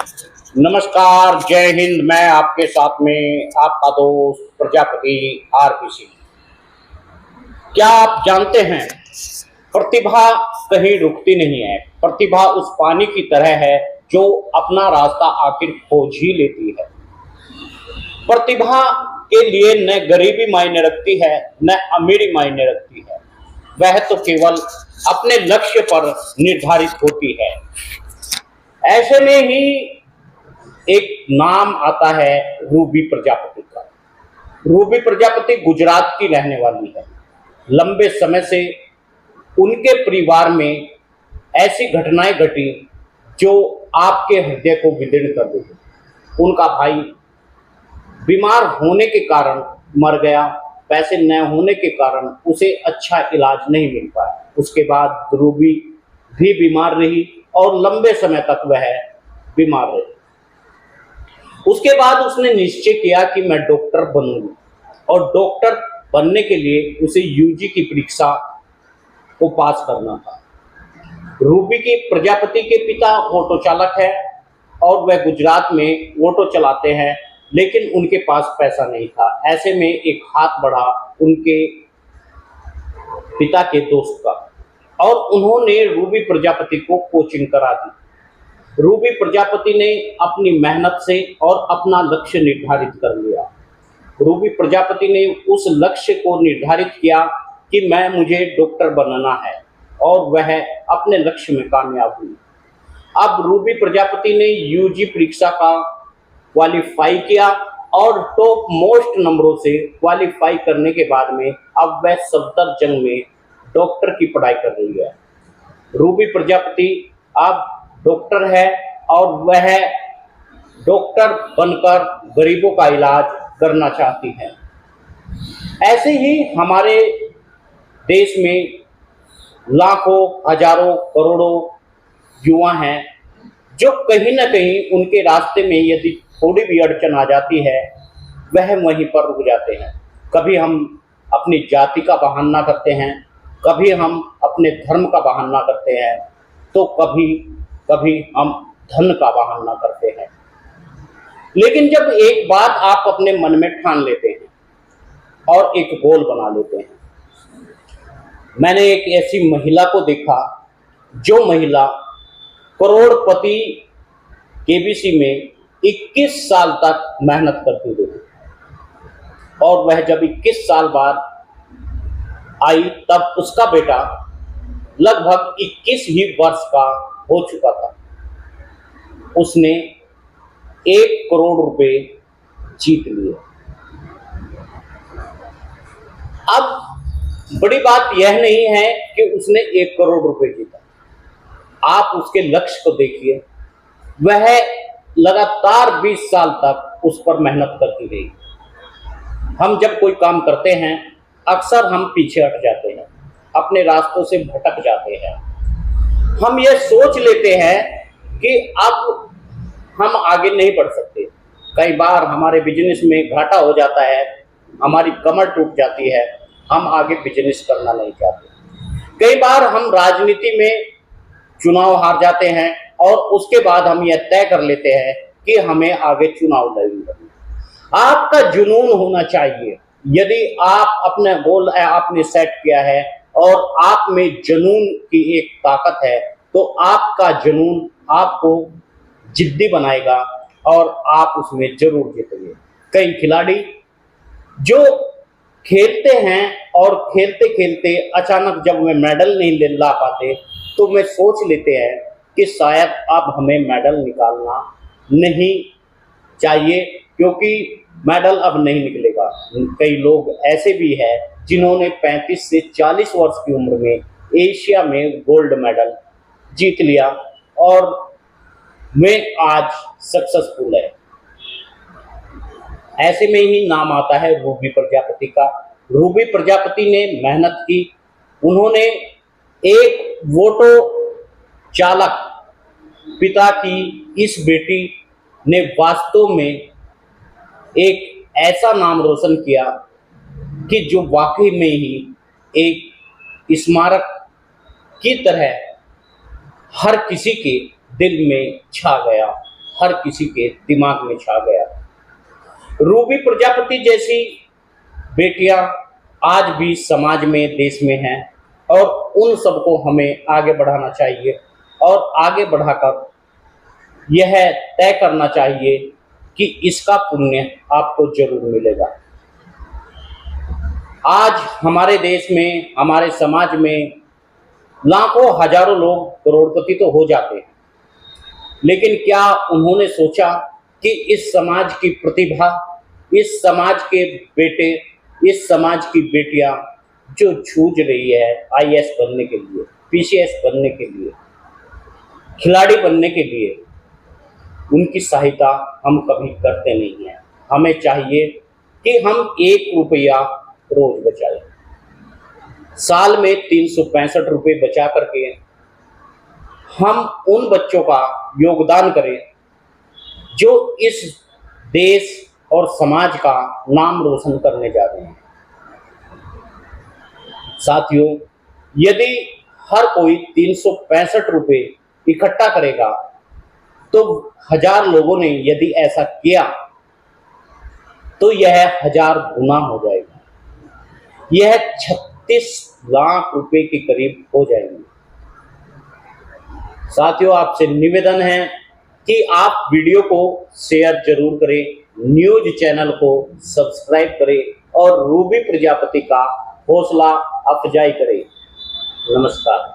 नमस्कार, जय हिंद। मैं आपके साथ में आपका दोस्त प्रजापति आरपीसी। क्या आप जानते हैं, प्रतिभा कहीं रुकती नहीं है। प्रतिभा उस पानी की तरह है जो अपना रास्ता आखिर खोज ही लेती है। प्रतिभा के लिए न गरीबी मायने रखती है न अमीरी मायने रखती है। वह तो केवल अपने लक्ष्य पर निर्धारित होती है। ऐसे में ही एक नाम आता है रूबी प्रजापति का। रूबी प्रजापति गुजरात की रहने वाली है। लंबे समय से उनके परिवार में ऐसी घटनाएं घटी जो आपके हृदय को विदीर्ण कर देती। उनका भाई बीमार होने के कारण मर गया। पैसे न होने के कारण उसे अच्छा इलाज नहीं मिल पाया। उसके बाद रूबी भी बीमार रही और लंबे समय तक वह बीमार रही। उसके बाद उसने निश्चय किया कि मैं डॉक्टर बनूंगी, और डॉक्टर बनने के लिए उसे यूजी की परीक्षा को पास करना था। रूबी की प्रजापति के पिता ऑटो चालक है और वह गुजरात में ऑटो चलाते हैं, लेकिन उनके पास पैसा नहीं था। ऐसे में एक हाथ बढ़ा उनके पिता के दोस्त का, और उन्होंने रूबी प्रजापति को कोचिंग करा दी। रूबी प्रजापति ने अपनी मेहनत से और अपना लक्ष्य निर्धारित कर लिया। रूबी प्रजापति ने उस लक्ष्य को निर्धारित किया कि मुझे डॉक्टर बनना है, और वह अपने लक्ष्य में कामयाब हुई। अब रूबी प्रजापति ने यूजी परीक्षा का क्वालिफाई किया और टॉप मोस्ट नंबरों से क्वालिफाई करने के बाद में अब वह सफदरजंग में डॉक्टर की पढ़ाई कर रही है। रूबी प्रजापति अब डॉक्टर है और वह डॉक्टर बनकर गरीबों का इलाज करना चाहती है। ऐसे ही हमारे देश में लाखों, हजारों, करोड़ों युवा हैं जो कहीं ना कहीं उनके रास्ते में यदि थोड़ी भी अड़चन आ जाती है, वह वहीं पर रुक जाते हैं। कभी हम अपनी जाति का बहाना करते हैं, कभी हम अपने धर्म का बहाना करते हैं, तो कभी कभी हम धन का बहाना करते हैं। लेकिन जब एक बात आप अपने मन में ठान लेते हैं और एक गोल बना लेते हैं। मैंने एक ऐसी महिला को देखा जो महिला करोड़पति केबीसी में 21 साल तक मेहनत करती रही, और वह जब 21 साल बाद आई तब उसका बेटा लगभग 21 ही वर्ष का हो चुका था। उसने 1 करोड़ रुपए जीत लिए। अब बड़ी बात यह नहीं है कि उसने 1 करोड़ रुपए जीता। आप उसके लक्ष्य को देखिए। वह लगातार 20 साल तक उस पर मेहनत करती रही। हम जब कोई काम करते हैं, अक्सर हम पीछे हट जाते हैं, अपने रास्तों से भटक जाते हैं। हम ये सोच लेते हैं कि अब हम आगे नहीं बढ़ सकते। कई बार हमारे बिजनेस में घाटा हो जाता है, हमारी कमर टूट जाती है, हम आगे बिजनेस करना नहीं चाहते। कई बार हम राजनीति में चुनाव हार जाते हैं और उसके बाद हम यह तय कर लेते हैं कि हमें आगे चुनाव लड़ना है। आपका जुनून होना चाहिए। यदि आप अपना गोल आपने सेट किया है और आप में जुनून की एक ताकत है, तो आपका जुनून आपको जिद्दी बनाएगा और आप उसमें जरूर जीतेंगे। कई खिलाड़ी जो खेलते हैं और खेलते खेलते अचानक जब वे मेडल नहीं ला पाते, तो वे सोच लेते हैं कि शायद अब हमें मेडल निकालना नहीं चाहिए, क्योंकि मेडल अब नहीं निकलेगा। कई लोग ऐसे भी हैं जिन्होंने 35 से 40 वर्ष की उम्र में एशिया में गोल्ड मेडल जीत लिया और वे आज सक्सेसफुल है। ऐसे में ही नाम आता है रूबी प्रजापति का। रूबी प्रजापति ने मेहनत की। उन्होंने एक ऑटो चालक पिता की इस बेटी ने वास्तव में एक ऐसा नाम रोशन किया कि जो वाकई में ही एक स्मारक की तरह हर किसी के दिल में छा गया, हर किसी के दिमाग में छा गया। रूबी प्रजापति जैसी बेटियां आज भी समाज में, देश में हैं और उन सबको हमें आगे बढ़ाना चाहिए और आगे बढ़ाकर यह तय करना चाहिए कि इसका पुण्य आपको जरूर मिलेगा। आज हमारे देश में, हमारे समाज में लाखों हजारों लोग करोड़पति तो हो जाते हैं, लेकिन क्या उन्होंने सोचा कि इस समाज की प्रतिभा, इस समाज के बेटे, इस समाज की बेटियां जो जूझ रही है आईएएस बनने के लिए, पीसीएस बनने के लिए, खिलाड़ी बनने के लिए, उनकी सहायता हम कभी करते नहीं हैं। हमें चाहिए कि हम 1 रुपया रोज बचाएं। साल में 365 रुपये बचा करके हम उन बच्चों का योगदान करें जो इस देश और समाज का नाम रोशन करने जा रहे हैं। साथियों, यदि हर कोई 365 रुपये इकट्ठा करेगा तो 1000 लोगों ने यदि ऐसा किया तो यह 1000 गुना हो जाएगा। यह 36 लाख रुपए के करीब हो जाएंगे। साथियों, आपसे निवेदन है कि आप वीडियो को शेयर जरूर करें, न्यूज चैनल को सब्सक्राइब करें और रूबी प्रजापति का हौसला अफजाई करें। नमस्कार।